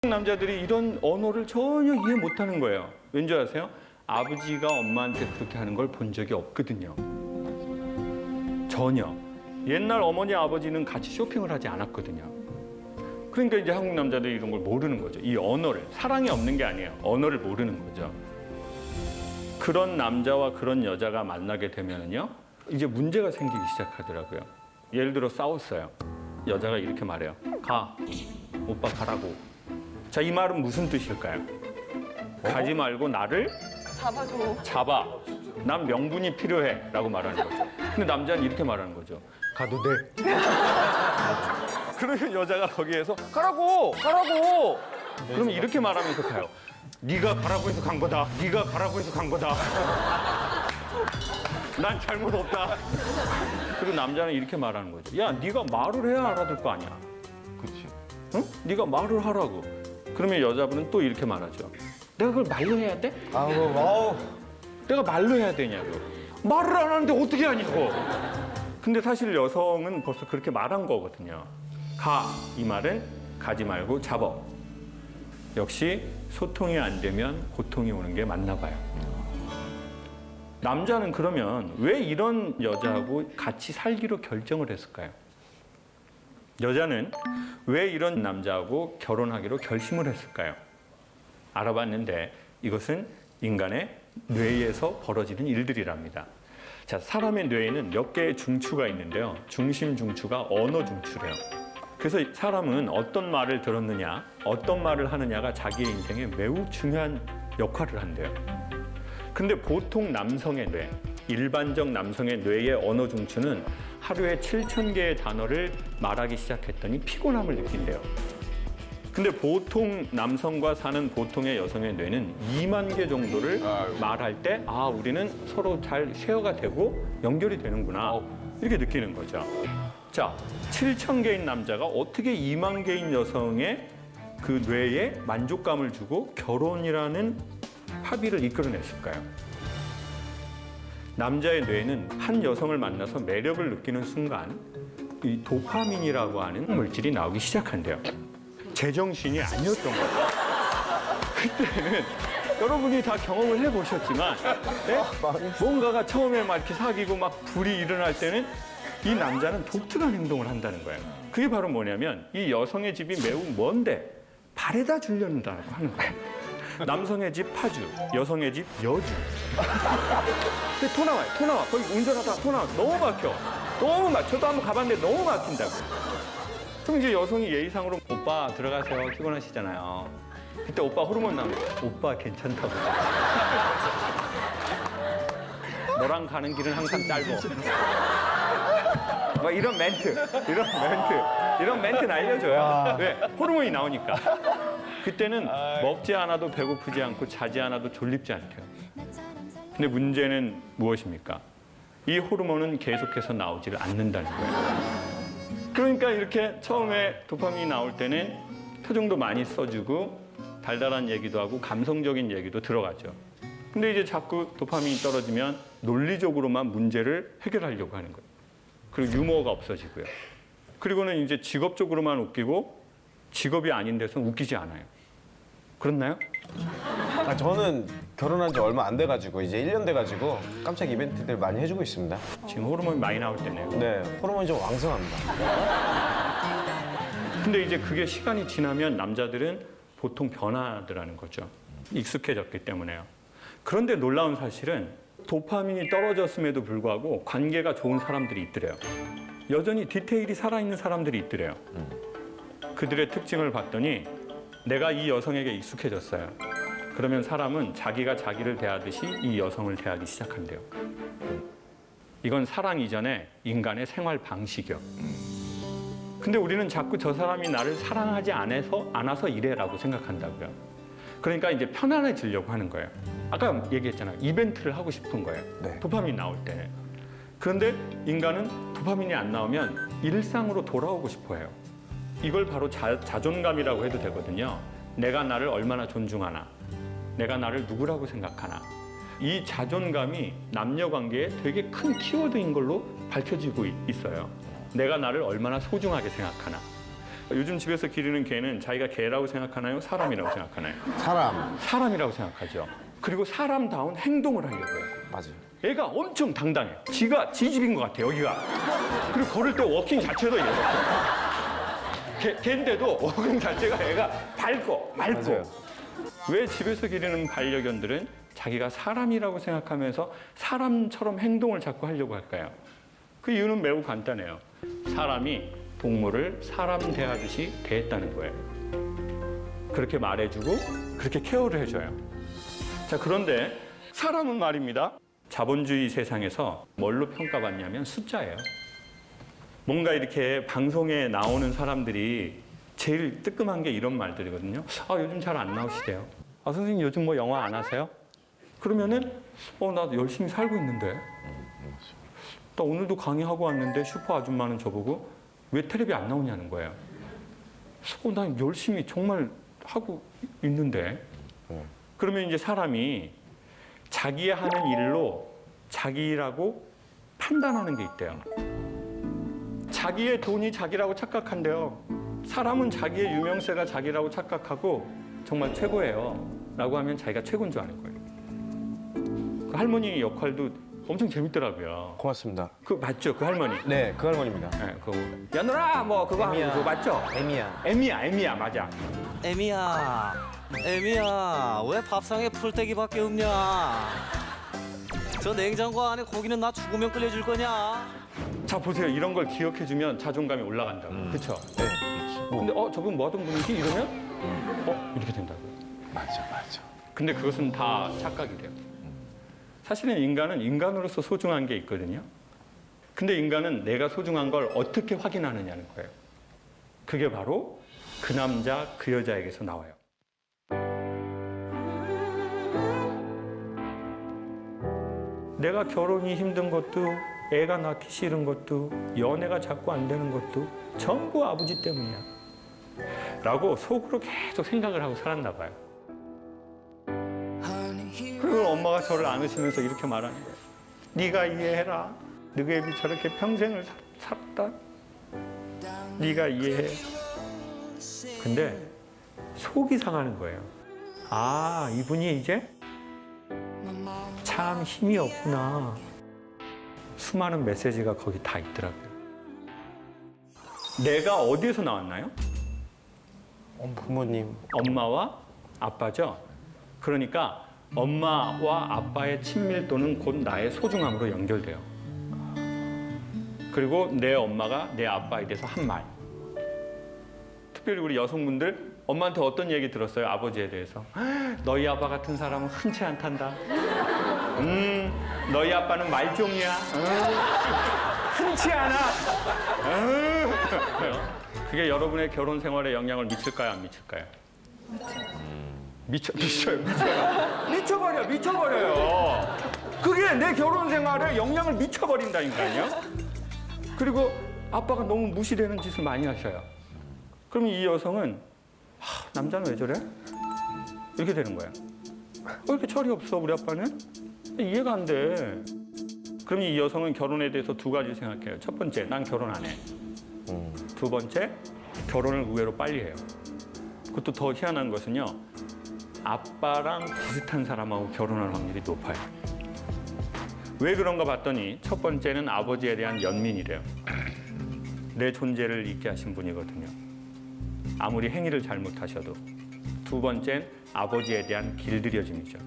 남자들이 이런 언어를 전혀 이해 못하는 거예요. 왠지 아세요? 아버지가 엄마한테 그렇게 하는 걸 본 적이 없거든요. 전혀. 옛날 어머니 아버지는 같이 쇼핑을 하지 않았거든요. 그러니까 이제 한국 남자들이 이런 걸 모르는 거죠. 이 언어를. 사랑이 없는 게 아니에요. 언어를 모르는 거죠. 그런 남자와 그런 여자가 만나게 되면요, 이제 문제가 생기기 시작하더라고요. 예를 들어 싸웠어요. 여자가 이렇게 말해요. 가. 오빠 가라고. 자, 이 말은 무슨 뜻일까요? 가지 말고 나를 잡아줘. 잡아. 난 명분이 필요해. 라고 말하는 거죠. 근데 남자는 이렇게 말하는 거죠. 가도 돼. 그러면 여자가 거기에서 가라고! 가라고! 그럼 이렇게 말하면서 가요. 네가 가라고 해서 간 거다. 네가 가라고 해서 간 거다. 난 잘못 없다. 그리고 남자는 이렇게 말하는 거죠. 야, 네가 말을 해야 알아들 거 아니야. 그렇지. 응? 네가 말을 하라고. 그러면 여자분은 또 이렇게 말하죠. 내가 그걸 말로 해야 돼? 내가 말로 해야 되냐고. 말을 안 하는데 어떻게 하냐고. 근데 사실 여성은 벌써 그렇게 말한 거거든요. 가. 이 말은 가지 말고 잡아. 역시 소통이 안 되면 고통이 오는 게 맞나 봐요. 남자는 그러면 왜 이런 여자하고 같이 살기로 결정을 했을까요? 여자는 왜 이런 남자하고 결혼하기로 결심을 했을까요? 알아봤는데 이것은 인간의 뇌에서 벌어지는 일들이랍니다. 자, 사람의 뇌에는 몇 개의 중추가 있는데요. 중심 중추가 언어 중추래요. 그래서 사람은 어떤 말을 들었느냐, 어떤 말을 하느냐가 자기의 인생에 매우 중요한 역할을 한대요. 근데 보통 남성의 뇌, 일반적 남성의 뇌의 언어 중추는 하루에 7,000개의 단어를 말하기 시작했더니 피곤함을 느낀대요. 근데 보통 남성과 사는 보통의 여성의 뇌는 2만 개 정도를 말할 때, 아, 우리는 서로 잘 쉐어가 되고 연결이 되는구나. 이렇게 느끼는 거죠. 자, 7,000개인 남자가 어떻게 2만 개인 여성의 그 뇌에 만족감을 주고 결혼이라는 합의를 이끌어냈을까요? 남자의 뇌는 한 여성을 만나서 매력을 느끼는 순간 이 도파민이라고 하는 물질이 나오기 시작한대요. 제정신이 아니었던 거죠. 그때는 여러분이 다 경험을 해보셨지만 네? 뭔가가 처음에 막 이렇게 사귀고 막 불이 일어날 때는 이 남자는 독특한 행동을 한다는 거예요. 그게 바로 뭐냐면 이 여성의 집이 매우 먼데 바래다 주려는다고 하는 거예요. 남성의 집 파주, 여성의 집 여주. 근데 토 나와요, 토 나와. 거기 운전하다가 토 나와. 너무 막혀. 너무 막혀. 저도 한번 가봤는데 너무 막힌다고. 그럼 이제 여성이 예의상으로 오빠 들어가세요. 피곤하시잖아요. 그때 오빠 호르몬 나오면 오빠 괜찮다고. 너랑 가는 길은 항상 짧어. 막 이런 멘트 날려줘요. 왜? 호르몬이 나오니까. 그때는 먹지 않아도 배고프지 않고 자지 않아도 졸립지 않대요. 근데 문제는 무엇입니까? 이 호르몬은 계속해서 나오지를 않는다는 거예요. 그러니까 이렇게 처음에 도파민이 나올 때는 표정도 많이 써주고 달달한 얘기도 하고 감성적인 얘기도 들어가죠. 근데 이제 자꾸 도파민이 떨어지면 논리적으로만 문제를 해결하려고 하는 거예요. 그리고 유머가 없어지고요. 그리고는 이제 직업적으로만 웃기고 직업이 아닌 데서는 웃기지 않아요. 그렇나요? 저는 결혼한 지 얼마 안 돼가지고 이제 1년 돼가지고 깜짝 이벤트들 많이 해주고 있습니다. 지금 호르몬이 많이 나올 때네요. 네, 호르몬이 좀 왕성합니다. 근데 이제 그게 시간이 지나면 남자들은 보통 변하더라는 거죠. 익숙해졌기 때문에요. 그런데 놀라운 사실은 도파민이 떨어졌음에도 불구하고 관계가 좋은 사람들이 있더래요. 여전히 디테일이 살아있는 사람들이 있더래요. 그들의 특징을 봤더니 내가 이 여성에게 익숙해졌어요. 그러면 사람은 자기가 자기를 대하듯이 이 여성을 대하기 시작한대요. 이건 사랑 이전에 인간의 생활 방식이요. 근데 우리는 자꾸 저 사람이 나를 사랑하지 않아서 이래라고 생각한다고요. 그러니까 이제 편안해지려고 하는 거예요. 아까 얘기했잖아요. 이벤트를 하고 싶은 거예요. 네. 도파민이 나올 때. 그런데 인간은 도파민이 안 나오면 일상으로 돌아오고 싶어 해요. 이걸 바로 자존감이라고 해도 되거든요. 내가 나를 얼마나 존중하나, 내가 나를 누구라고 생각하나. 이 자존감이 남녀 관계에 되게 큰 키워드인 걸로 밝혀지고 있어요. 내가 나를 얼마나 소중하게 생각하나. 요즘 집에서 기르는 개는 자기가 개라고 생각하나요? 사람이라고 생각하나요? 사람. 사람이라고 생각하죠. 그리고 사람다운 행동을 하려고 해요. 맞아요. 얘가 엄청 당당해. 지가 지 집인 것 같아, 여기가. 그리고 걸을 때 워킹 자체도 이래요. 걔인데도 워킹 자체가 얘가 밝고 맑고. 맞아요. 왜 집에서 기르는 반려견들은 자기가 사람이라고 생각하면서 사람처럼 행동을 자꾸 하려고 할까요? 그 이유는 매우 간단해요. 사람이 동물을 사람 대하듯이 대했다는 거예요. 그렇게 말해주고 그렇게 케어를 해줘요. 자, 그런데 사람은 말입니다. 자본주의 세상에서 뭘로 평가받냐면 숫자예요. 뭔가 이렇게 방송에 나오는 사람들이 제일 뜨끔한 게 이런 말들이거든요. 아, 요즘 잘 안 나오시대요. 아, 선생님 요즘 뭐 영화 안 하세요? 그러면은 나 열심히 살고 있는데. 나 오늘도 강의하고 왔는데 슈퍼 아줌마는 저보고 왜 텔레비 안 나오냐는 거예요. 나 열심히 정말 하고 있는데. 그러면 이제 사람이 자기 하는 일로 자기라고 판단하는 게 있대요. 자기의 돈이 자기라고 착각한대요. 사람은 자기의 유명세가 자기라고 착각하고 정말 최고예요 라고 하면 자기가 최고인 줄 아는 거예요. 그 할머니 역할도 엄청 재밌더라고요. 고맙습니다. 그 맞죠? 그 할머니. 네, 그 할머니입니다. 네, 그 야너라 뭐 그거 하는 에미야. 거 맞죠? 에미야. 에미야 맞아. 에미야, 왜 밥상에 풀떼기밖에 없냐? 저 냉장고 안에 고기는 나 죽으면 끓여줄 거냐? 자 보세요. 이런 걸 기억해주면 자존감이 올라간다고. 그렇죠? 네. 근데 저분 뭐 하던 분이지? 이러면 이렇게 된다고. 맞아. 근데 그것은 다 착각이래요. 사실은 인간은 인간으로서 소중한 게 있거든요. 근데 인간은 내가 소중한 걸 어떻게 확인하느냐는 거예요. 그게 바로 그 남자, 그 여자에게서 나와요. 내가 결혼이 힘든 것도, 애가 낳기 싫은 것도, 연애가 자꾸 안 되는 것도 전부 아버지 때문이야. 라고 속으로 계속 생각을 하고 살았나 봐요. 그리고 엄마가 저를 안으시면서 이렇게 말하는 거예요. 네가 이해해라. 너희 애비 저렇게 평생을 살았다. 네가 이해해. 근데 속이 상하는 거예요. 아, 이분이 이제 참 힘이 없구나. 수많은 메시지가 거기 다 있더라고요. 내가 어디에서 나왔나요? 부모님. 엄마와 아빠죠. 그러니까 엄마와 아빠의 친밀도는 곧 나의 소중함으로 연결돼요. 그리고 내 엄마가 내 아빠에 대해서 한 말. 특별히 우리 여성분들 엄마한테 어떤 얘기 들었어요? 아버지에 대해서. 너희 아빠 같은 사람은 흔치 않단다. 너희 아빠는 말종이야. 흔치 않아. 그게 여러분의 결혼 생활에 영향을 미칠까요? 안 미칠까요? 미쳐요. 미쳐버려요. 그게 내 결혼 생활에 영향을 미쳐버린다니까요. 그리고 아빠가 너무 무시되는 짓을 많이 하셔요. 그러면 이 여성은 남자는 왜 저래? 이렇게 되는 거예요. 왜 이렇게 철이 없어 우리 아빠는? 이해가 안 돼. 그럼 이 여성은 결혼에 대해서 두 가지 생각해요. 첫 번째, 난 결혼 안 해. 두 번째, 결혼을 의외로 빨리 해요. 그것도 더 희한한 것은요. 아빠랑 비슷한 사람하고 결혼할 확률이 높아요. 왜 그런가 봤더니 첫 번째는 아버지에 대한 연민이래요. 내 존재를 잊게 하신 분이거든요. 아무리 행위를 잘못하셔도. 두 번째는 아버지에 대한 길들여짐이죠.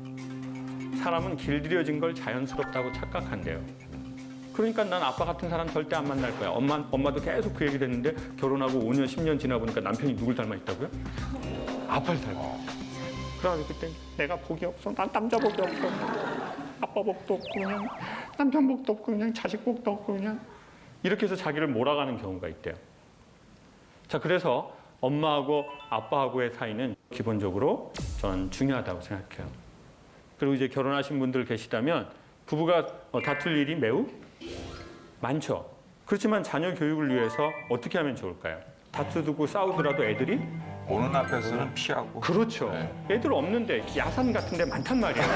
사람은 길들여진 걸 자연스럽다고 착각한대요. 그러니까 난 아빠 같은 사람 절대 안 만날 거야. 엄마도 계속 그 얘기를 했는데 결혼하고 5년, 10년 지나 보니까 남편이 누굴 닮아 있다고요? 아빠를 닮아. 그래가지고 그때 내가 복이 없어. 난 남자 복이 없어. 아빠 복도 없고 그냥 남편 복도 없고 그냥 자식 복도 없고 그냥 이렇게 해서 자기를 몰아가는 경우가 있대요. 자, 그래서 엄마하고 아빠하고의 사이는 기본적으로 전 중요하다고 생각해요. 그리고 이제 결혼하신 분들 계시다면 부부가 다툴 일이 매우 많죠. 그렇지만 자녀 교육을 위해서 어떻게 하면 좋을까요? 다투고 싸우더라도 애들이 보는 앞에서는 피하고. 그렇죠. 애들 없는데 야산 같은 데 많단 말이에요.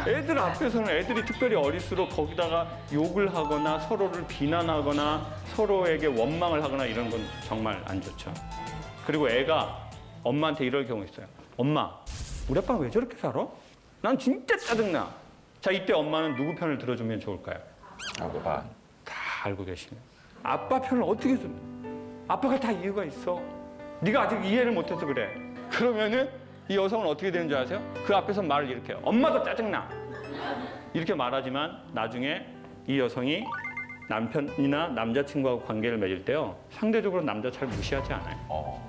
애들 앞에서는 애들이 특별히 어릴수록 거기다가 욕을 하거나 서로를 비난하거나 서로에게 원망을 하거나 이런 건 정말 안 좋죠. 그리고 애가 엄마한테 이럴 경우 있어요. 엄마, 우리 아빠는 왜 저렇게 살아? 난 진짜 짜증나. 자, 이때 엄마는 누구 편을 들어주면 좋을까요? 아빠. 다 알고 계시네요. 아빠 편을 어떻게 써? 아빠가 다 이유가 있어. 네가 아직 이해를 못해서 그래. 그러면은 이 여성은 어떻게 되는 줄 아세요? 그 앞에서 말을 이렇게 해요. 엄마도 짜증나. 이렇게 말하지만 나중에 이 여성이 남편이나 남자친구하고 관계를 맺을 때요. 상대적으로 남자 잘 무시하지 않아요.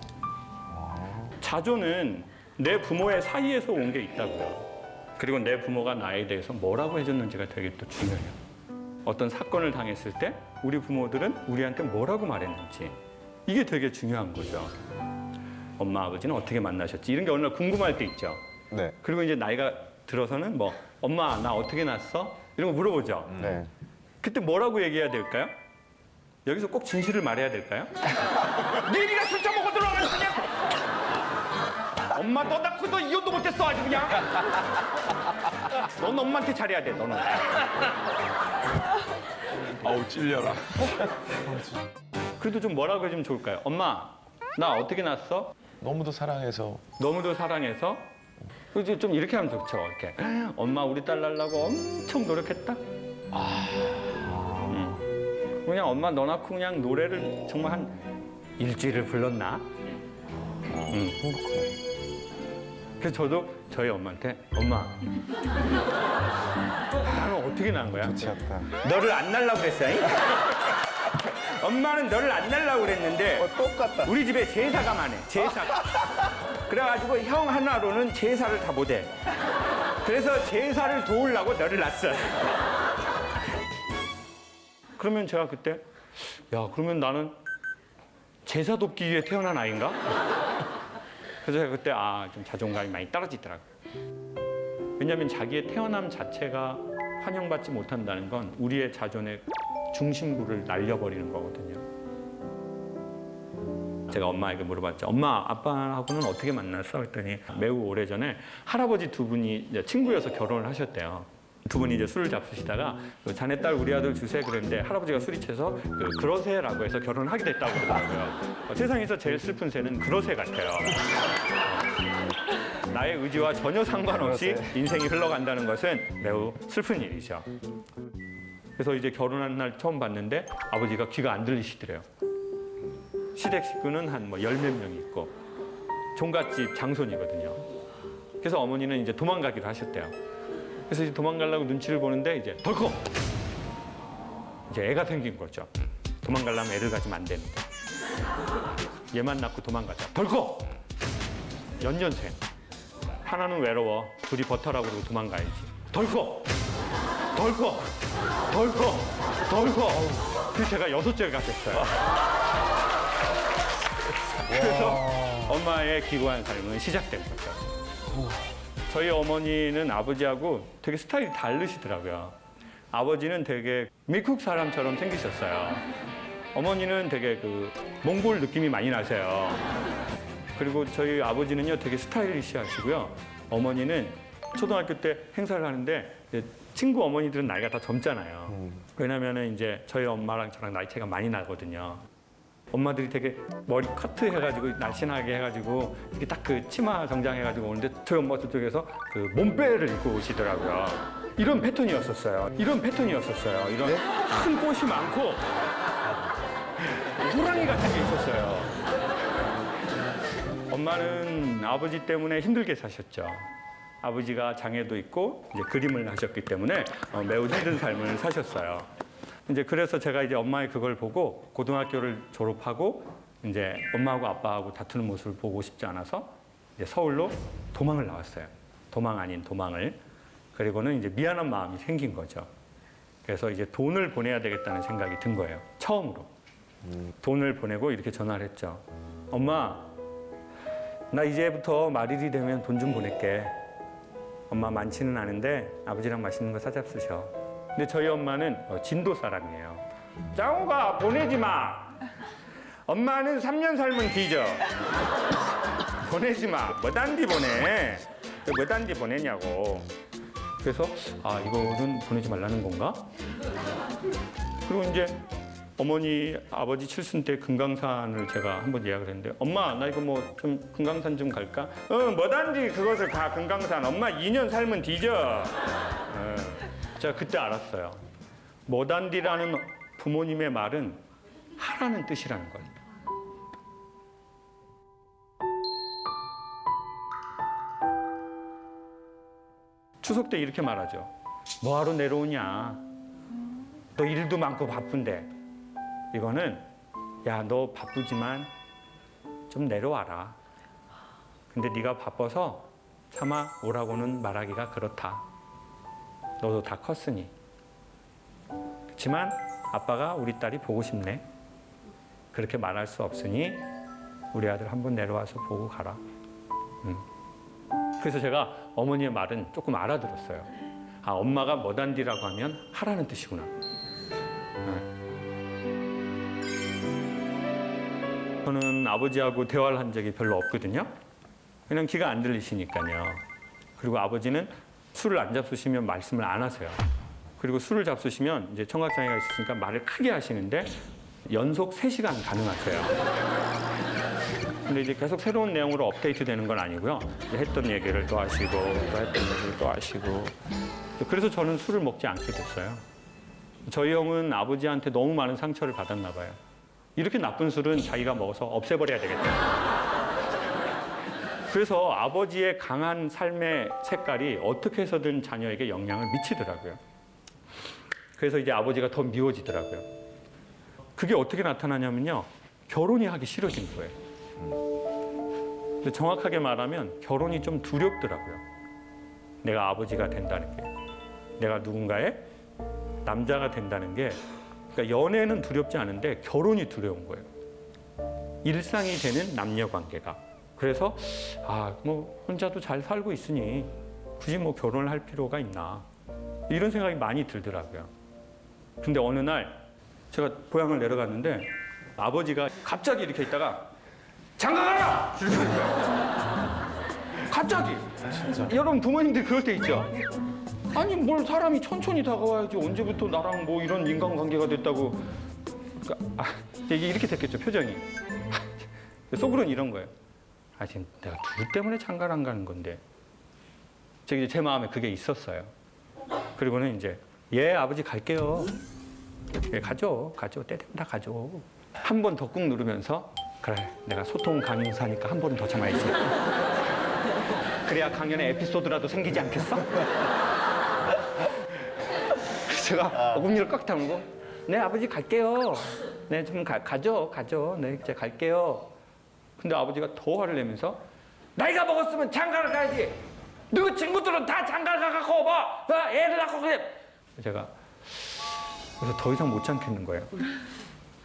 자존은 내 부모의 사이에서 온 게 있다고요. 그리고 내 부모가 나에 대해서 뭐라고 해줬는지가 되게 또 중요해요. 어떤 사건을 당했을 때 우리 부모들은 우리한테 뭐라고 말했는지 이게 되게 중요한 거죠. 엄마, 아버지는 어떻게 만나셨지? 이런 게 어느 날 궁금할 때 있죠. 네. 그리고 이제 나이가 들어서는 뭐 엄마, 나 어떻게 났어? 이런 거 물어보죠. 네. 그때 뭐라고 얘기해야 될까요? 여기서 꼭 진실을 말해야 될까요? 니가 술 처먹고 들어가겠냐? 엄마 너 낳고 너 이혼도 못했어 아주 그냥. 넌 엄마한테 잘해야 돼 너는. 아우 찔려라. 그래도 좀 뭐라고 해주면 좋을까요? 엄마 나 어떻게 났어? 너무도 사랑해서. 너무도 사랑해서. 그래서 좀 이렇게 하면 좋죠. 이렇게 엄마 우리 딸 낳으려고 엄청 노력했다. 그냥 엄마 너 낳고 그냥 노래를 정말 한 일주일을 불렀나? 행복하네. 그래서 저도 저희 엄마한테 엄마 나는 어떻게 낳은 거야? 미치겠다. 너를 안 낳으려고 그랬어. 잉? 엄마는 너를 안 낳으려고 그랬는데 똑같다. 우리 집에 제사가 많아. 제사가. 그래가지고 형 하나로는 제사를 다 못해. 그래서 제사를 도우려고 너를 낳았어. 그러면 제가 그때 야 그러면 나는 제사 돕기 위해 태어난 아이인가? 그래서 제가 그때 좀 자존감이 많이 떨어지더라고요. 왜냐하면 자기의 태어남 자체가 환영받지 못한다는 건 우리의 자존의 중심부를 날려버리는 거거든요. 제가 엄마에게 물어봤죠. 엄마, 아빠하고는 어떻게 만났어? 그랬더니 매우 오래전에 할아버지 두 분이 이제 친구여서 결혼을 하셨대요. 두 분이 이제 술을 잡수시다가 자네 딸 우리 아들 주세 그랬는데 할아버지가 술이 취해서 그러세라고 해서 결혼을 하게 됐다고 그러더라고요. 세상에서 제일 슬픈 새는 그러세 같아요. 나의 의지와 전혀 상관없이 인생이 흘러간다는 것은 매우 슬픈 일이죠. 그래서 이제 결혼한 날 처음 봤는데 아버지가 귀가 안 들리시더래요. 시댁 식구는 한 뭐 10몇 명이 있고 종갓집 장손이거든요. 그래서 어머니는 이제 도망가기로 하셨대요. 그래서 이제 도망가려고 눈치를 보는데 이제 덜컥 이제 애가 생긴 거죠. 도망가려면 애를 가지면 안 되는데 얘만 낳고 도망가자. 덜컥 연년생 하나는 외로워 둘이 버텨라고 그러고 도망가야지. 덜컥 그래서 제가 6째가 됐어요. 그래서 엄마의 기구한 삶은 시작된 거죠. 저희 어머니는 아버지하고 되게 스타일이 다르시더라고요. 아버지는 되게 미국 사람처럼 생기셨어요. 어머니는 되게 몽골 느낌이 많이 나세요. 그리고 저희 아버지는요 되게 스타일리시하시고요. 어머니는 초등학교 때 행사를 하는데 친구 어머니들은 나이가 다 젊잖아요. 왜냐면은 이제 저희 엄마랑 저랑 나이 차이가 많이 나거든요. 엄마들이 되게 머리 커트 해가지고 날씬하게 해가지고 이렇게 딱 치마 정장 해가지고 오는데 저희 엄마 저쪽에서 몸빼를 입고 오시더라고요. 이런 패턴이었었어요. 이런 큰 꽃이 많고 호랑이 같은 게 있었어요. 엄마는 아버지 때문에 힘들게 사셨죠. 아버지가 장애도 있고 이제 그림을 하셨기 때문에 매우 힘든 삶을 사셨어요. 이제 그래서 제가 이제 엄마의 그걸 보고 고등학교를 졸업하고 이제 엄마하고 아빠하고 다투는 모습을 보고 싶지 않아서 이제 서울로 도망을 나왔어요. 도망 아닌 도망을. 그리고는 이제 미안한 마음이 생긴 거죠. 그래서 이제 돈을 보내야 되겠다는 생각이 든 거예요. 처음으로. 돈을 보내고 이렇게 전화를 했죠. 엄마, 나 이제부터 말일이 되면 돈 좀 보낼게. 엄마 많지는 않은데 아버지랑 맛있는 거 사잡수셔. 근데 저희 엄마는 진도 사람이에요. 장호가 보내지 마. 엄마는 3년 살면 뒤져. 보내지 마. 뭐 딴 디 보내. 왜 딴 디 보내냐고. 그래서 아 이거는 보내지 말라는 건가? 그리고 이제 어머니 아버지 칠순 때 금강산을 제가 한번 예약을 했는데 엄마 나 이거 뭐 좀 금강산 좀 갈까? 뭐단지 그것을 가 금강산 엄마 2년 살면 뒤져. 제가 그때 알았어요. 뭐단디라는 부모님의 말은 하라는 뜻이라는 걸. 추석 때 이렇게 말하죠. 뭐하러 내려오냐? 너 일도 많고 바쁜데. 이거는 야, 너 바쁘지만 좀 내려와라. 근데 네가 바빠서 차마 오라고는 말하기가 그렇다. 너도 다 컸으니. 그렇지만 아빠가 우리 딸이 보고 싶네. 그렇게 말할 수 없으니 우리 아들 한번 내려와서 보고 가라. 그래서 제가 어머니의 말은 조금 알아들었어요. 아, 엄마가 뭐단디라고 하면 하라는 뜻이구나. 저는 아버지하고 대화를 한 적이 별로 없거든요. 그냥 귀가 안 들리시니까요. 그리고 아버지는 술을 안 잡수시면 말씀을 안 하세요. 그리고 술을 잡수시면 이제 청각장애가 있으니까 말을 크게 하시는데 연속 3시간 가능하세요. 근데 이제 계속 새로운 내용으로 업데이트 되는 건 아니고요. 했던 얘기를 또 하시고 또 했던 얘기를 또 하시고. 그래서 저는 술을 먹지 않게 됐어요. 저희 형은 아버지한테 너무 많은 상처를 받았나 봐요. 이렇게 나쁜 술은 자기가 먹어서 없애버려야 되겠다. 그래서 아버지의 강한 삶의 색깔이 어떻게 해서든 자녀에게 영향을 미치더라고요. 그래서 이제 아버지가 더 미워지더라고요. 그게 어떻게 나타나냐면요. 결혼이 하기 싫어진 거예요. 근데 정확하게 말하면 결혼이 좀 두렵더라고요. 내가 아버지가 된다는 게. 내가 누군가의 남자가 된다는 게. 그러니까 연애는 두렵지 않은데 결혼이 두려운 거예요. 일상이 되는 남녀 관계가. 그래서 아, 뭐 혼자도 잘 살고 있으니 굳이 뭐 결혼을 할 필요가 있나. 이런 생각이 많이 들더라고요. 근데 어느 날 제가 고향을 내려갔는데 아버지가 갑자기 이렇게 있다가 장가 가라! 이렇게 하는 거예요. 갑자기. 여러분 부모님들 그럴 때 있죠? 아니 뭘 사람이 천천히 다가와야지 언제부터 나랑 뭐 이런 인간관계가 됐다고. 그러니까, 이게 이렇게 됐겠죠 표정이. 속으로는 이런 거예요. 아 지금 내가 누구 때문에 장가를 안 가는 건데. 제 마음에 그게 있었어요. 그리고는 이제 예 아버지 갈게요. 예, 가죠 때 되면 다 가죠. 한 번 더 꾹 누르면서 그래 내가 소통 강사니까 한 번 더 참아야지. 그래야 강연에 에피소드라도 생기지 않겠어? 제가 어금니를 꽉 다물고 네 아버지 갈게요. 네 좀 가죠. 네 이제 갈게요. 근데 아버지가 더 화를 내면서 나이가 먹었으면 장가를 가야지. 너 친구들은 다 장가를 가갖고 봐. 애를 낳고 그래. 제가 그래서 더 이상 못 참겠는 거예요.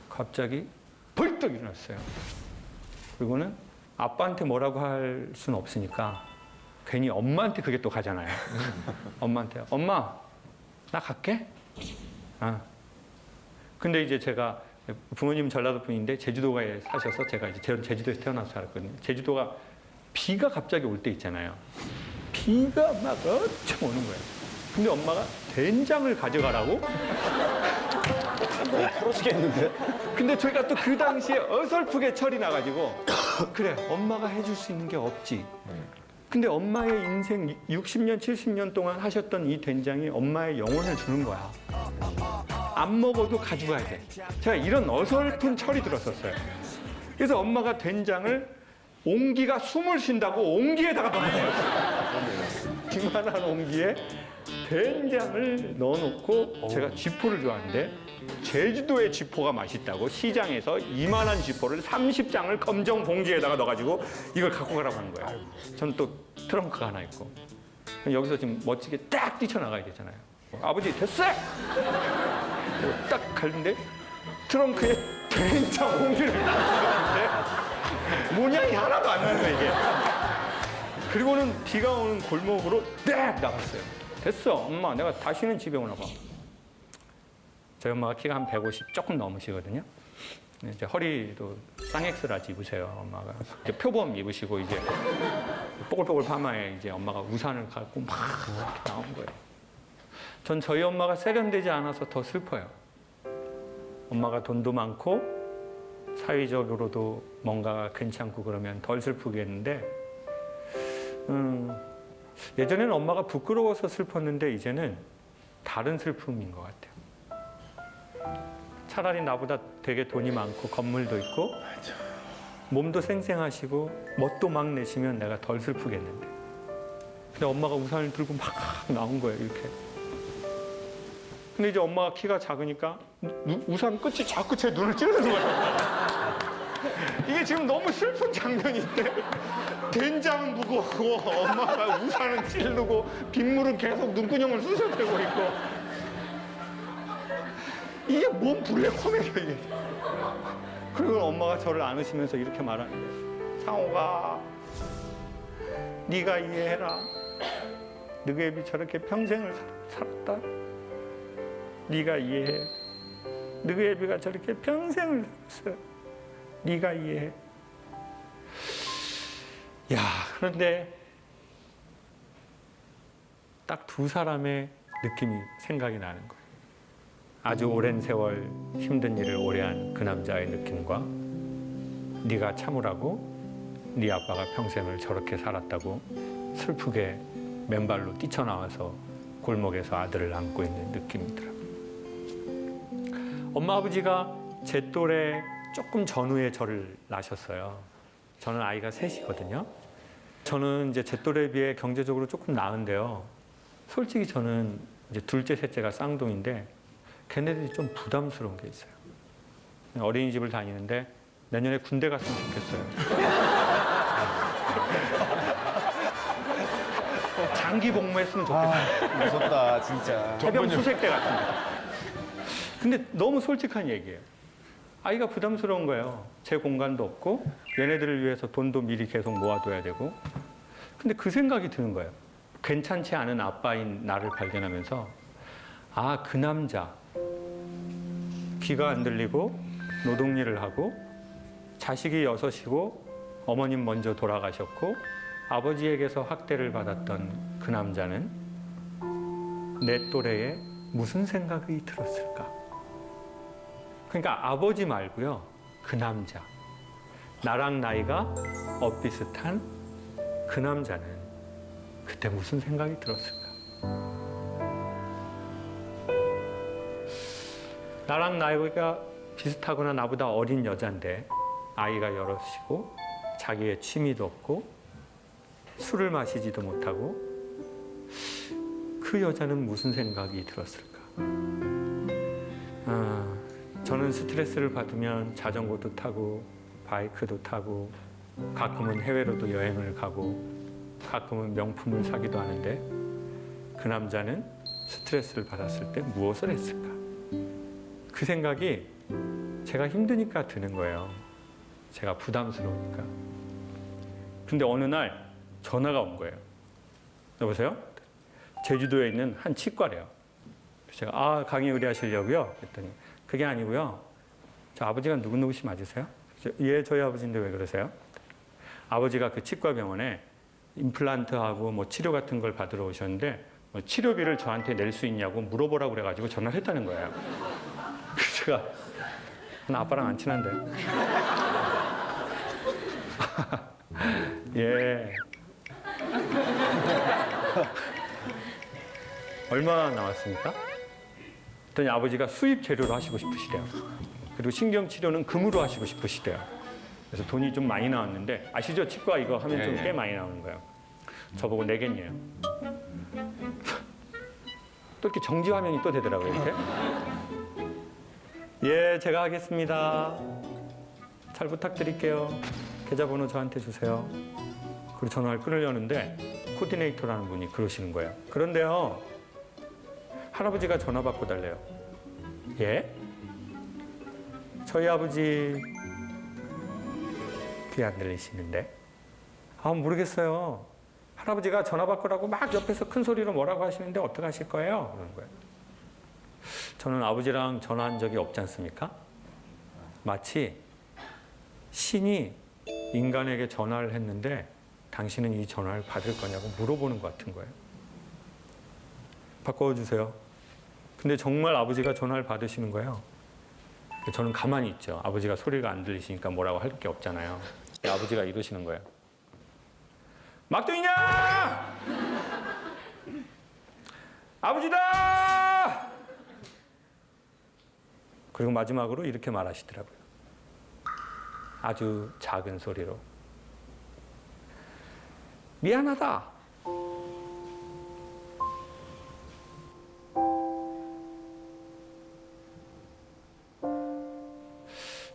갑자기 벌떡 일어났어요. 그리고는 아빠한테 뭐라고 할 수는 없으니까 괜히 엄마한테 그게 또 가잖아요. 엄마한테 엄마 나 갈게. 아. 근데 이제 제가 부모님 전라도 분인데 제주도에 사셔서 제가 이제 제주도에서 태어나서 살았거든요. 제주도가 비가 갑자기 올 때 있잖아요. 비가 막 엄청 오는 거예요. 근데 엄마가 된장을 가져가라고? 풀어지겠는데? 근데 저희가 또 그 당시에 어설프게 철이 나가지고 그래 엄마가 해줄 수 있는 게 없지. 근데 엄마의 인생 60년, 70년 동안 하셨던 이 된장이 엄마의 영혼을 주는 거야. 안 먹어도 가져가야 돼. 제가 이런 어설픈 철이 들었었어요. 그래서 엄마가 된장을 옹기가 숨을 쉰다고 옹기에다가 넣어요. 이만한 옹기에 된장을 넣어놓고 제가 쥐포를 좋아하는데 제주도의 쥐포가 맛있다고 시장에서 이만한 쥐포를 30장을 검정 봉지에다가 넣어가지고 이걸 갖고 가라고 하는 거예요. 저는 또 트렁크가 하나 있고 여기서 지금 멋지게 딱 뛰쳐나가야 되잖아요. 아버지 됐어! 딱 가는데 트렁크에 된장 옹기를 놨는데 모양이 하나도 안 나는 거예요 이게. 그리고는 비가 오는 골목으로 딱 나갔어요. 됐어 엄마 내가 다시는 집에 오나 봐. 저희 엄마가 키가 한 150 조금 넘으시거든요. 이제 허리도 쌍엑스라지 입으세요 엄마가. 이제 표범 입으시고 이제 뽀글뽀글 파마에 이제 엄마가 우산을 갖고 막 이렇게 나온 거예요. 전 저희 엄마가 세련되지 않아서 더 슬퍼요. 엄마가 돈도 많고 사회적으로도 뭔가 괜찮고 그러면 덜 슬프겠는데 예전에는 엄마가 부끄러워서 슬펐는데 이제는 다른 슬픔인 것 같아요. 차라리 나보다 되게 돈이 많고 건물도 있고 몸도 쌩쌩하시고 멋도 막 내시면 내가 덜 슬프겠는데 근데 엄마가 우산을 들고 막 나온 거예요. 이렇게. 근데 이제 엄마가 키가 작으니까 우산 끝이 자꾸 제 눈을 찌르는 거예요. 이게 지금 너무 슬픈 장면인데 된장은 무겁고 엄마가 우산은 찌르고 빗물은 계속 눈구녕을 쑤셔대고 있고 이게 뭔 블랙 코미디야 이게. 그리고 엄마가 저를 안으시면서 이렇게 말하는 거예요. 상호가 네가 이해해라. 너희 애비 저렇게 평생을 살았다. 네가 이해해. 너희 애비가 저렇게 평생을 살았어. 네가 이해해. 야, 그런데 딱 두 사람의 느낌이 생각이 나는 거예요. 아주 오랜 세월 힘든 일을 오래 한 그 남자의 느낌과 네가 참으라고 네 아빠가 평생을 저렇게 살았다고 슬프게 맨발로 뛰쳐나와서 골목에서 아들을 안고 있는 느낌이더라고요. 엄마 아버지가 제 또래 조금 전후에 저를 낳으셨어요. 저는 아이가 셋이거든요. 저는 이제 제 또래에 비해 경제적으로 조금 나은데요. 솔직히 저는 이제 둘째, 셋째가 쌍둥이인데 걔네들이 좀 부담스러운 게 있어요. 어린이집을 다니는데 내년에 군대 갔으면 좋겠어요. 장기 복무했으면 좋겠어요. 무섭다 진짜. 해병 수색대 같은데. 근데 너무 솔직한 얘기예요. 아이가 부담스러운 거예요. 제 공간도 없고 얘네들을 위해서 돈도 미리 계속 모아둬야 되고. 근데 그 생각이 드는 거예요. 괜찮지 않은 아빠인 나를 발견하면서 아, 그 남자 귀가 안 들리고 노동일을 하고 자식이 6이고 어머님 먼저 돌아가셨고 아버지에게서 학대를 받았던 그 남자는 내 또래에 무슨 생각이 들었을까? 그러니까 아버지 말고요. 그 남자. 나랑 나이가 엇비슷한 그 남자는 그때 무슨 생각이 들었을까? 나랑 나이가 비슷하거나 나보다 어린 여잔데 아이가 여럿이고 자기의 취미도 없고 술을 마시지도 못하고 그 여자는 무슨 생각이 들었을까? 저는 스트레스를 받으면 자전거도 타고 바이크도 타고 가끔은 해외로도 여행을 가고 가끔은 명품을 사기도 하는데 그 남자는 스트레스를 받았을 때 무엇을 했을까? 그 생각이 제가 힘드니까 드는 거예요. 제가 부담스러우니까. 근데 어느 날 전화가 온 거예요. 여보세요? 제주도에 있는 한 치과래요. 그래서 제가 강의 의뢰하시려고요? 그랬더니 그게 아니고요. 저 아버지가 누구누구씨 맞으세요? 예, 저희 아버지인데 왜 그러세요? 아버지가 그 치과 병원에 임플란트하고 뭐 치료 같은 걸 받으러 오셨는데 뭐 치료비를 저한테 낼 수 있냐고 물어보라고 그래가지고 전화를 했다는 거예요. 그래서 제가 나 아빠랑 안 친한데. 예. 얼마 나왔습니까? 그랬더니 아버지가 수입 재료로 하시고 싶으시대요. 그리고 신경치료는 금으로 하시고 싶으시대요. 그래서 돈이 좀 많이 나왔는데 아시죠? 치과 이거 하면 좀 꽤 많이 나오는 거예요. 저보고 내겠네요. 또 이렇게 정지 화면이 또 되더라고요. 이렇게. 예, 제가 하겠습니다. 잘 부탁드릴게요. 계좌번호 저한테 주세요. 그리고 전화를 끊으려는데 코디네이터라는 분이 그러시는 거예요. 그런데요, 할아버지가 전화 받고 달래요. 예? 저희 아버지 귀 안 들리시는데? 모르겠어요. 할아버지가 전화 받으라고 막 옆에서 큰 소리로 뭐라고 하시는데 어떡하실 거예요? 그러는 거예요. 저는 아버지랑 전화한 적이 없지 않습니까? 마치 신이 인간에게 전화를 했는데 당신은 이 전화를 받을 거냐고 물어보는 것 같은 거예요. 바꿔주세요. 근데 정말 아버지가 전화를 받으시는 거예요. 저는 가만히 있죠. 아버지가 소리가 안 들리시니까 뭐라고 할 게 없잖아요. 아버지가 이러시는 거예요. 막둥이냐! 아버지다! 그리고 마지막으로 이렇게 말하시더라고요. 아주 작은 소리로. 미안하다.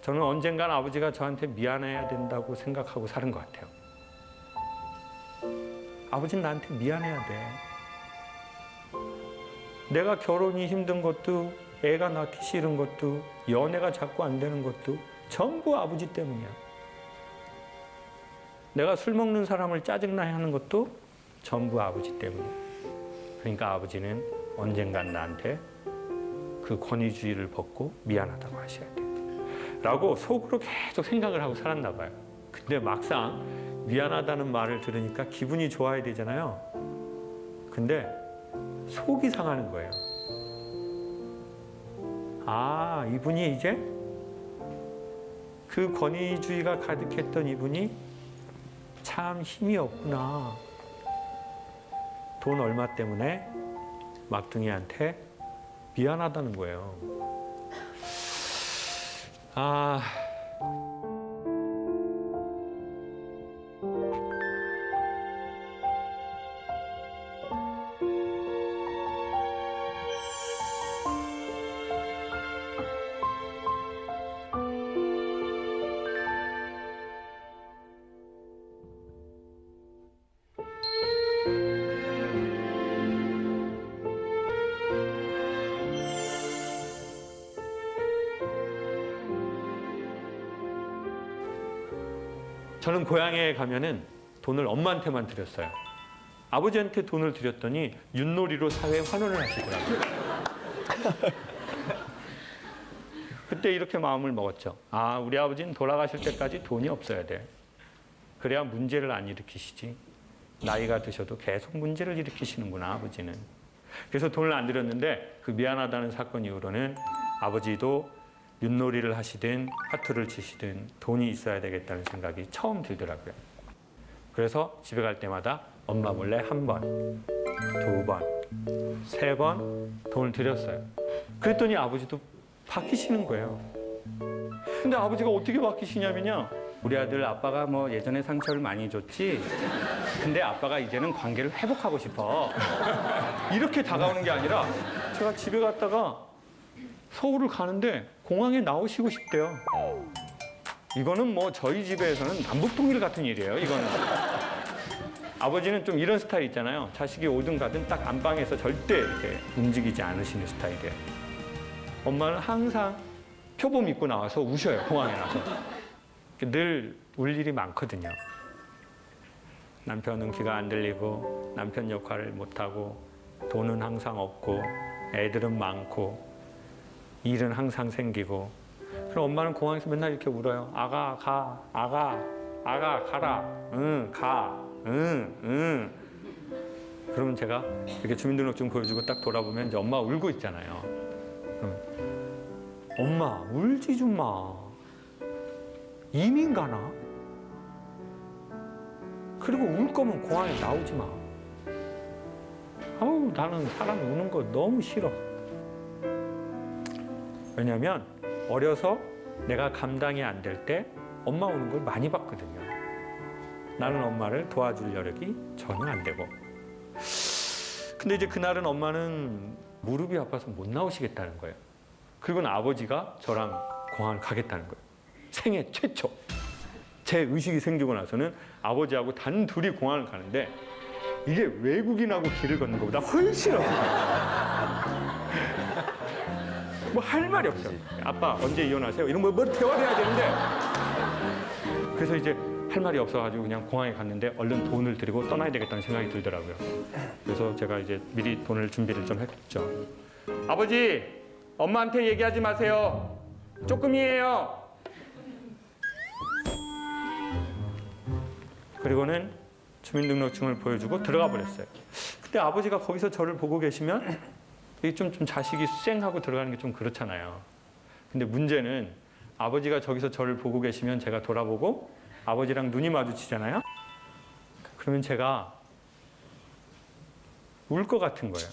저는 언젠간 아버지가 저한테 미안해야 된다고 생각하고 사는 것 같아요. 아버지는 나한테 미안해야 돼. 내가 결혼이 힘든 것도, 애가 낳기 싫은 것도, 연애가 자꾸 안 되는 것도 전부 아버지 때문이야. 내가 술 먹는 사람을 짜증나게 하는 것도 전부 아버지 때문이야. 그러니까 아버지는 언젠간 나한테 그 권위주의를 벗고 미안하다고 하셔야 돼. 라고 속으로 계속 생각을 하고 살았나 봐요. 근데 막상 미안하다는 말을 들으니까 기분이 좋아야 되잖아요. 근데 속이 상하는 거예요. 아, 이분이 이제 그 권위주의가 가득했던 이분이 참 힘이 없구나. 돈 얼마 때문에 막둥이한테 미안하다는 거예요. 아, 저는 고향에 가면은 돈을 엄마한테만 드렸어요. 아버지한테 돈을 드렸더니 윷놀이로 사회에 환원을 하시더라고요. 그때 이렇게 마음을 먹었죠. 아, 우리 아버지는 돌아가실 때까지 돈이 없어야 돼. 그래야 문제를 안 일으키시지. 나이가 드셔도 계속 문제를 일으키시는구나, 아버지는. 그래서 돈을 안 드렸는데 그 미안하다는 사건 이후로는 아버지도 윷놀이를 하시든 화투를 치시든 돈이 있어야 되겠다는 생각이 처음 들더라고요. 그래서 집에 갈 때마다 엄마 몰래 한 번, 두 번, 세 번 돈을 드렸어요. 그랬더니 아버지도 바뀌시는 거예요. 근데 아버지가 어떻게 바뀌시냐면요. 우리 아들 아빠가 뭐 예전에 상처를 많이 줬지. 근데 아빠가 이제는 관계를 회복하고 싶어. 이렇게 다가오는 게 아니라 제가 집에 갔다가 서울을 가는데 공항에 나오시고 싶대요. 이거는 뭐 저희 집에서는 남북통일 같은 일이에요. 이거는. 아버지는 좀 이런 스타일 있잖아요. 자식이 오든 가든 딱 안방에서 절대 이렇게 움직이지 않으시는 스타일이에요. 엄마는 항상 표범 입고 나와서 우셔요. 공항에 나서. 늘 울 일이 많거든요. 남편은 귀가 안 들리고 남편 역할을 못하고 돈은 항상 없고 애들은 많고 일은 항상 생기고. 그럼 엄마는 공항에서 맨날 이렇게 울어요. 아가 가, 아가 가라, 응 가, 응. 그러면 제가 이렇게 주민등록증 보여주고 딱 돌아보면 이제 엄마 울고 있잖아요. 그럼 엄마 울지 좀 마. 이민 가나? 그리고 울 거면 공항에 나오지 마. 아우, 나는 사람 우는 거 너무 싫어. 왜냐면 어려서 내가 감당이 안 될 때 엄마 우는 걸 많이 봤거든요. 나는 엄마를 도와줄 여력이 전혀 안 되고. 근데 이제 그날은 엄마는 무릎이 아파서 못 나오시겠다는 거예요. 그리고는 아버지가 저랑 공항을 가겠다는 거예요. 생애 최초. 제 의식이 생기고 나서는 아버지하고 단 둘이 공항을 가는데 이게 외국인하고 길을 걷는 것보다 훨씬 어려워요. 뭐 할 말이 없어요. 아빠 언제 이혼하세요? 이런 뭐 대화를 해야 되는데. 그래서 이제 할 말이 없어가지고 그냥 공항에 갔는데 얼른 돈을 드리고 떠나야 되겠다는 생각이 들더라고요. 그래서 제가 이제 미리 돈을 준비를 좀 했죠. 아버지, 엄마한테 얘기하지 마세요. 조금이에요. 그리고는 주민등록증을 보여주고 들어가 버렸어요. 근데 아버지가 거기서 저를 보고 계시면 이게 좀 자식이 쌩하고 들어가는 게 좀 그렇잖아요. 근데 문제는 아버지가 저기서 저를 보고 계시면 제가 돌아보고 아버지랑 눈이 마주치잖아요. 그러면 제가 울 것 같은 거예요.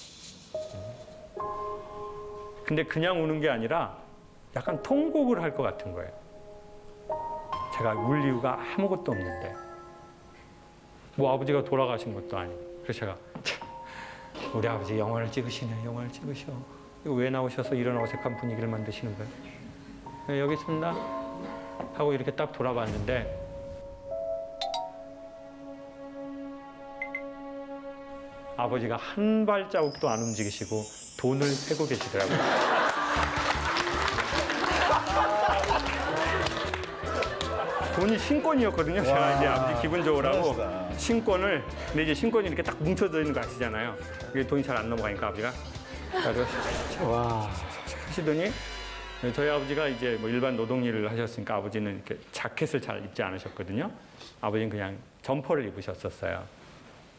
근데 그냥 우는 게 아니라 약간 통곡을 할 것 같은 거예요. 제가 울 이유가 아무것도 없는데 뭐 아버지가 돌아가신 것도 아니고. 그래서 제가 참, 우리 아버지 영화를 찍으시네. 영화를 찍으셔. 이거 왜 나오셔서 이런 어색한 분위기를 만드시는 거예요? 네, 여기 있습니다 하고 이렇게 딱 돌아봤는데 아버지가 한 발자국도 안 움직이시고 돈을 세고 계시더라고요. 돈이 신권이었거든요. 제가 이제 아버지 기분 좋으라고 신권을, 근데 이제 신권이 이렇게 딱 뭉쳐져 있는 거 아시잖아요. 이게 돈이 잘 안 넘어가니까 아버지가 하시더니 저희 아버지가 이제 뭐 일반 노동 일을 하셨으니까 아버지는 이렇게 자켓을 잘 입지 않으셨거든요. 아버지는 그냥 점퍼를 입으셨었어요.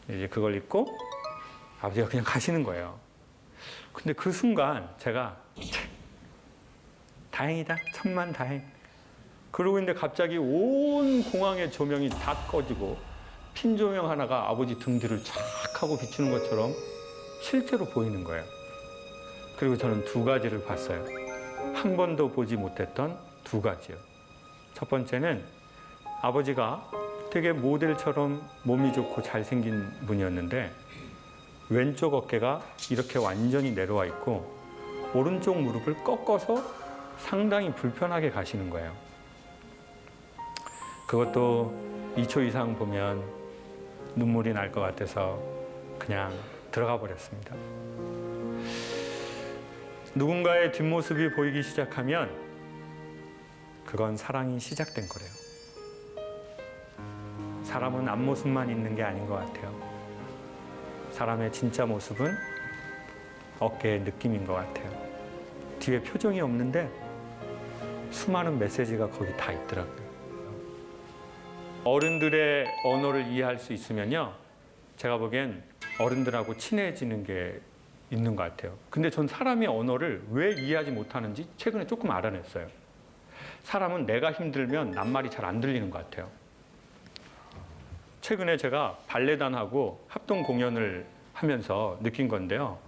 이제 그걸 입고 아버지가 그냥 가시는 거예요. 근데 그 순간 제가 다행이다, 천만 다행. 그러고 있는데 갑자기 온 공항의 조명이 다 꺼지고 핀 조명 하나가 아버지 등 뒤를 쫙 하고 비추는 것처럼 실제로 보이는 거예요. 그리고 저는 두 가지를 봤어요. 한 번도 보지 못했던 두 가지요. 첫 번째는 아버지가 되게 모델처럼 몸이 좋고 잘생긴 분이었는데 왼쪽 어깨가 이렇게 완전히 내려와 있고 오른쪽 무릎을 꺾어서 상당히 불편하게 가시는 거예요. 그것도 2초 이상 보면 눈물이 날 것 같아서 그냥 들어가 버렸습니다. 누군가의 뒷모습이 보이기 시작하면 그건 사랑이 시작된 거래요. 사람은 앞모습만 있는 게 아닌 것 같아요. 사람의 진짜 모습은 어깨의 느낌인 것 같아요. 뒤에 표정이 없는데 수많은 메시지가 거기 다 있더라고요. 어른들의 언어를 이해할 수 있으면요, 제가 보기엔 어른들하고 친해지는 게 있는 것 같아요. 근데 전 사람의 언어를 왜 이해하지 못하는지 최근에 조금 알아냈어요. 사람은 내가 힘들면 남 말이 잘 안 들리는 것 같아요. 최근에 제가 발레단하고 합동 공연을 하면서 느낀 건데요.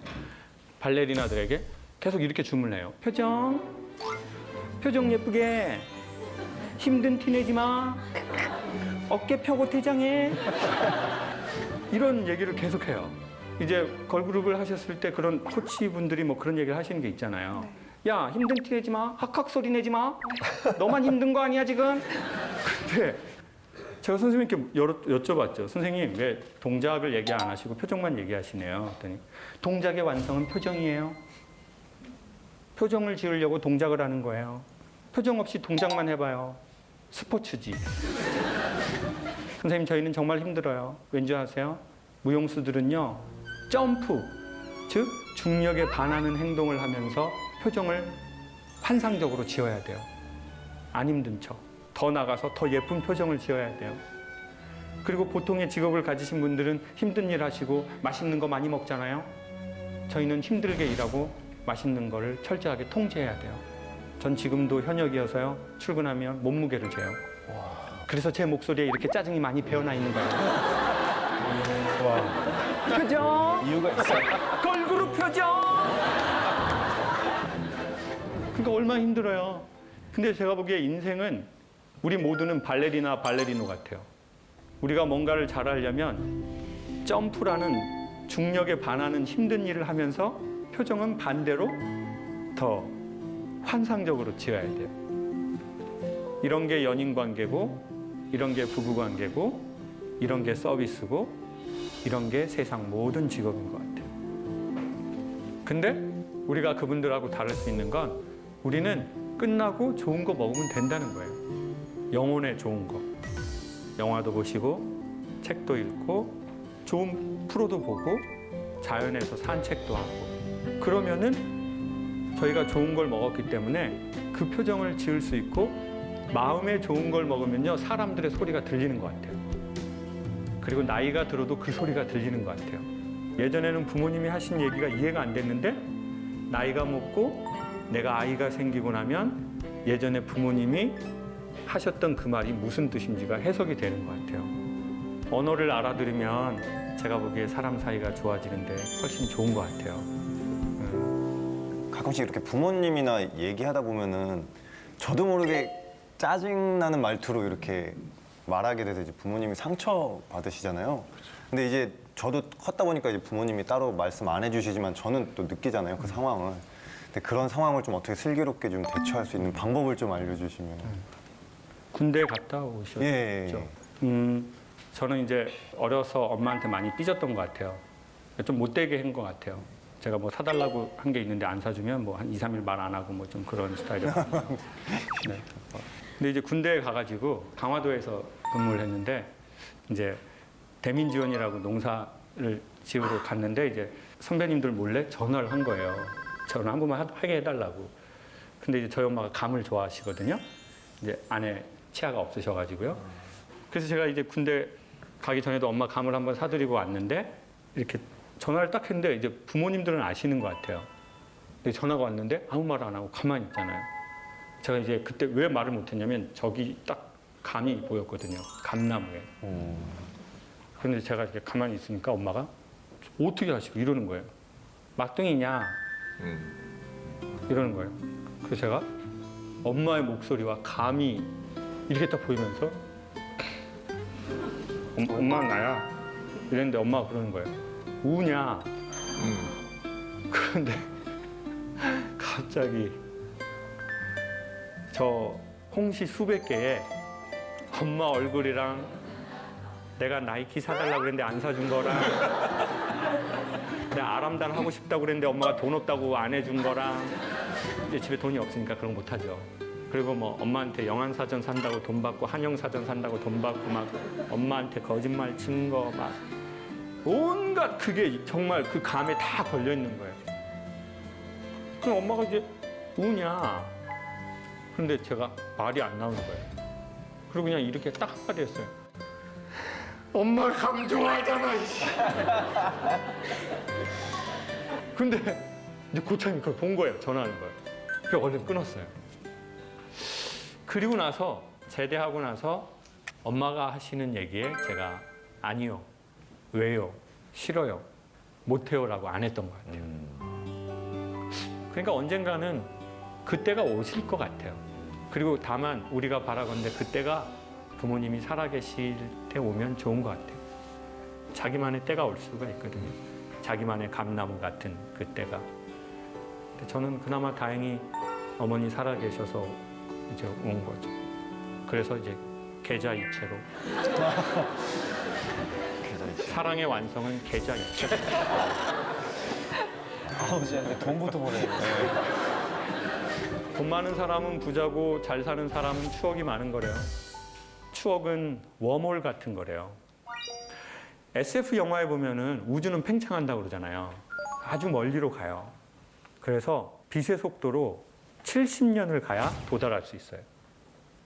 발레리나들에게 계속 이렇게 주문해요. 표정 예쁘게, 힘든 티 내지 마, 어깨 펴고 퇴장해. 이런 얘기를 계속해요. 이제 걸그룹을 하셨을 때 그런 코치분들이 뭐 그런 얘기를 하시는 게 있잖아요. 야, 힘든 티 내지 마, 헉헉 소리 내지 마, 너만 힘든 거 아니야 지금? 근데 제가 선생님께 여쭤봤죠. 선생님, 왜 동작을 얘기 안 하시고 표정만 얘기하시네요. 그랬더니 동작의 완성은 표정이에요. 표정을 지으려고 동작을 하는 거예요. 표정 없이 동작만 해봐요. 스포츠지. 선생님, 저희는 정말 힘들어요. 왠지 아세요? 무용수들은요, 점프, 즉 중력에 반하는 행동을 하면서 표정을 환상적으로 지어야 돼요. 안 힘든 척. 더 나가서 더 예쁜 표정을 지어야 돼요. 그리고 보통의 직업을 가지신 분들은 힘든 일 하시고 맛있는 거 많이 먹잖아요. 저희는 힘들게 일하고 맛있는 거를 철저하게 통제해야 돼요. 전 지금도 현역이어서요, 출근하면 몸무게를 재요. 그래서 제 목소리에 이렇게 짜증이 많이 배어나 있는 거예요. 표정! 이유가 있어요. 걸그룹 표정! 그러니까 얼마나 힘들어요. 근데 제가 보기에 인생은 우리 모두는 발레리노 같아요. 우리가 뭔가를 잘하려면 점프라는 중력에 반하는 힘든 일을 하면서 표정은 반대로 더 환상적으로 지어야 돼요. 이런 게 연인 관계고, 이런 게 부부 관계고, 이런 게 서비스고, 이런 게 세상 모든 직업인 것 같아요. 근데 우리가 그분들하고 다를 수 있는 건 우리는 끝나고 좋은 거 먹으면 된다는 거예요. 영혼에 좋은 거. 영화도 보시고, 책도 읽고, 좋은 프로도 보고, 자연에서 산책도 하고. 그러면은 저희가 좋은 걸 먹었기 때문에 그 표정을 지을 수 있고, 마음에 좋은 걸 먹으면요, 사람들의 소리가 들리는 것 같아요. 그리고 나이가 들어도 그 소리가 들리는 것 같아요. 예전에는 부모님이 하신 얘기가 이해가 안 됐는데 나이가 먹고 내가 아이가 생기고 나면 예전에 부모님이 하셨던 그 말이 무슨 뜻인지가 해석이 되는 것 같아요. 언어를 알아들으면 제가 보기에 사람 사이가 좋아지는데 훨씬 좋은 것 같아요. 가끔씩 이렇게 부모님이나 얘기하다 보면은 저도 모르게 짜증나는 말투로 이렇게 말하게 돼서 이제 부모님이 상처 받으시잖아요. 근데 이제 저도 컸다 보니까 이제 부모님이 따로 말씀 안 해주시지만 저는 또 느끼잖아요, 그 상황을. 근데 그런 상황을 좀 어떻게 슬기롭게 좀 대처할 수 있는 방법을 좀 알려주시면. 군대 갔다 오셨죠? 예. 저는 이제 어려서 엄마한테 많이 삐졌던 것 같아요. 좀 못되게 한 것 같아요. 제가 뭐 사달라고 한 게 있는데 안 사주면 뭐 한 2, 3일 말 안 하고 뭐 좀 그런 스타일이었거든요. 네. 근데 이제 군대에 가가지고 강화도에서 근무를 했는데 이제 대민지원이라고 농사를 지으러 갔는데 이제 선배님들 몰래 전화를 한 거예요. 전화 한 번만 하게 해달라고. 근데 이제 저희 엄마가 감을 좋아하시거든요. 이제 아내 치아가 없으셔가지고요. 그래서 제가 이제 군대 가기 전에도 엄마 감을 한번 사드리고 왔는데 이렇게 전화를 딱 했는데 이제 부모님들은 아시는 것 같아요. 근데 전화가 왔는데 아무 말 안 하고 가만히 있잖아요. 제가 이제 그때 왜 말을 못했냐면 저기 딱 감이 보였거든요. 감나무에. 그런데 제가 이렇게 가만히 있으니까 엄마가 어떻게 하시고 이러는 거예요. 막둥이냐 이러는 거예요. 그래서 제가 엄마의 목소리와 감이 이렇게 딱 보이면서 엄마는 나야 이랬는데 엄마가 그러는 거예요. 우냐? 그런데 갑자기 저 홍시 수백 개에 엄마 얼굴이랑 내가 나이키 사달라고 그랬는데 안 사준 거랑 내가 아람단 하고 싶다고 그랬는데 엄마가 돈 없다고 안 해준 거랑 이제 집에 돈이 없으니까 그런 거 못하죠. 그리고 뭐 엄마한테 영안사전 산다고 돈 받고 한영사전 산다고 돈 받고 막 엄마한테 거짓말 친 거 막 온갖 그게 정말 그 감에 다 걸려 있는 거예요. 그럼 엄마가 이제 우냐? 그런데 제가 말이 안 나오는 거예요. 그리고 그냥 이렇게 딱 한마디 했어요. 엄마 감 좋아하잖아. 이씨. 근데 이제 고참이 그걸 본 거예요. 전화하는 거예요. 그래서 얼른 끊었어요. 그리고 나서 제대하고 나서 엄마가 하시는 얘기에 제가 아니요, 왜요, 싫어요, 못해요라고 안 했던 것 같아요. 그러니까 언젠가는 그때가 오실 것 같아요. 그리고 다만 우리가 바라건대 그때가 부모님이 살아계실 때 오면 좋은 것 같아요. 자기만의 때가 올 수가 있거든요. 자기만의 감나무 같은 그 때가. 근데 저는 그나마 다행히 어머니 살아계셔서 이제 온 거죠. 그래서 이제 계좌이체로. 사랑의 완성은 계좌이체. 아버지한테 돈부터 보내요. 돈 많은 사람은 부자고 잘 사는 사람은 추억이 많은 거래요. 추억은 웜홀 같은 거래요. SF 영화에 보면은 우주는 팽창한다고 그러잖아요. 아주 멀리로 가요. 그래서 빛의 속도로 70년을 가야 도달할 수 있어요.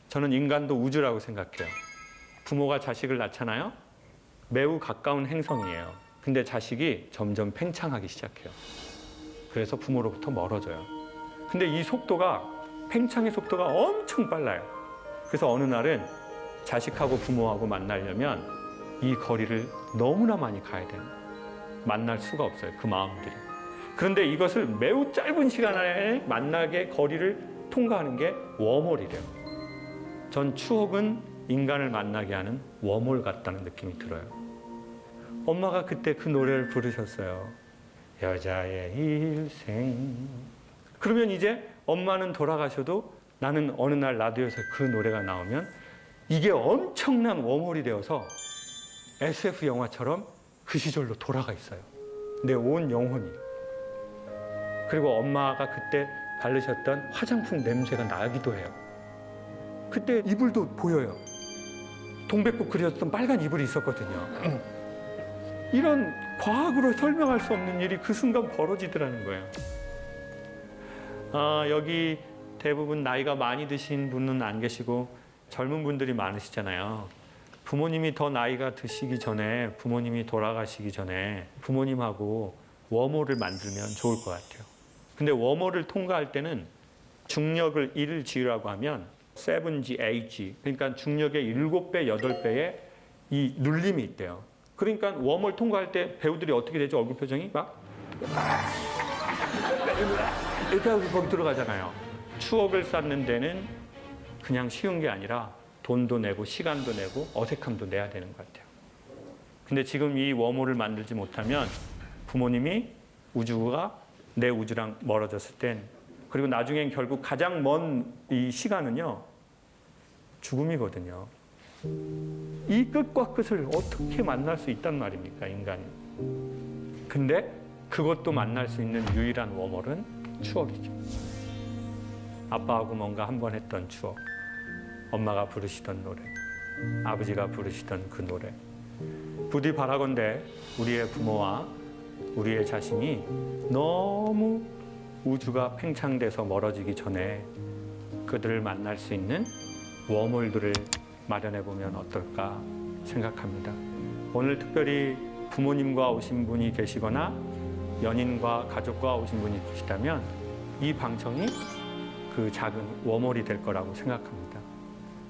저는 인간도 우주라고 생각해요. 부모가 자식을 낳잖아요. 매우 가까운 행성이에요. 근데 자식이 점점 팽창하기 시작해요. 그래서 부모로부터 멀어져요. 근데 이 속도가, 팽창의 속도가 엄청 빨라요. 그래서 어느 날은 자식하고 부모하고 만나려면 이 거리를 너무나 많이 가야 돼요. 만날 수가 없어요, 그 마음들이. 그런데 이것을 매우 짧은 시간 안에 만나게 거리를 통과하는 게 웜홀이래요. 전 추억은 인간을 만나게 하는 웜홀 같다는 느낌이 들어요. 엄마가 그때 그 노래를 부르셨어요. 여자의 일생. 그러면 이제 엄마는 돌아가셔도 나는 어느 날 라디오에서 그 노래가 나오면 이게 엄청난 웜홀이 되어서 SF 영화처럼 그 시절로 돌아가 있어요. 내 온 영혼이. 그리고 엄마가 그때 바르셨던 화장품 냄새가 나기도 해요. 그때 이불도 보여요. 동백꽃 그려졌던 빨간 이불이 있었거든요. 이런 과학으로 설명할 수 없는 일이 그 순간 벌어지더라는 거예요. 여기 대부분 나이가 많이 드신 분은 안 계시고 젊은 분들이 많으시잖아요. 부모님이 더 나이가 드시기 전에, 부모님이 돌아가시기 전에 부모님하고 웜홀을 만들면 좋을 것 같아요. 근데 웜홀을 통과할 때는 중력을 1을 G라고 하면 7G, 8G 그러니까 중력의 7배, 8배의 이 눌림이 있대요. 그러니까 웜홀 통과할 때 배우들이 어떻게 되죠? 얼굴 표정이 막 이렇게 하고 거기 들어가잖아요. 추억을 쌓는 데는 그냥 쉬운 게 아니라 돈도 내고 시간도 내고 어색함도 내야 되는 것 같아요. 근데 지금 이 웜홀을 만들지 못하면 부모님이 우주가 내 우주랑 멀어졌을 땐 그리고 나중엔 결국 가장 먼 이 시간은요 죽음이거든요. 이 끝과 끝을 어떻게 만날 수 있단 말입니까, 인간이. 근데 그것도 만날 수 있는 유일한 웜홀은 추억이죠. 아빠하고 뭔가 한번 했던 추억, 엄마가 부르시던 노래, 아버지가 부르시던 그 노래. 부디 바라건대 우리의 부모와 우리의 자신이 너무 우주가 팽창돼서 멀어지기 전에 그들을 만날 수 있는 웜홀들을 마련해 보면 어떨까 생각합니다. 오늘 특별히 부모님과 오신 분이 계시거나 연인과 가족과 오신 분이 계시다면 이 방청이 그 작은 웜홀이 될 거라고 생각합니다.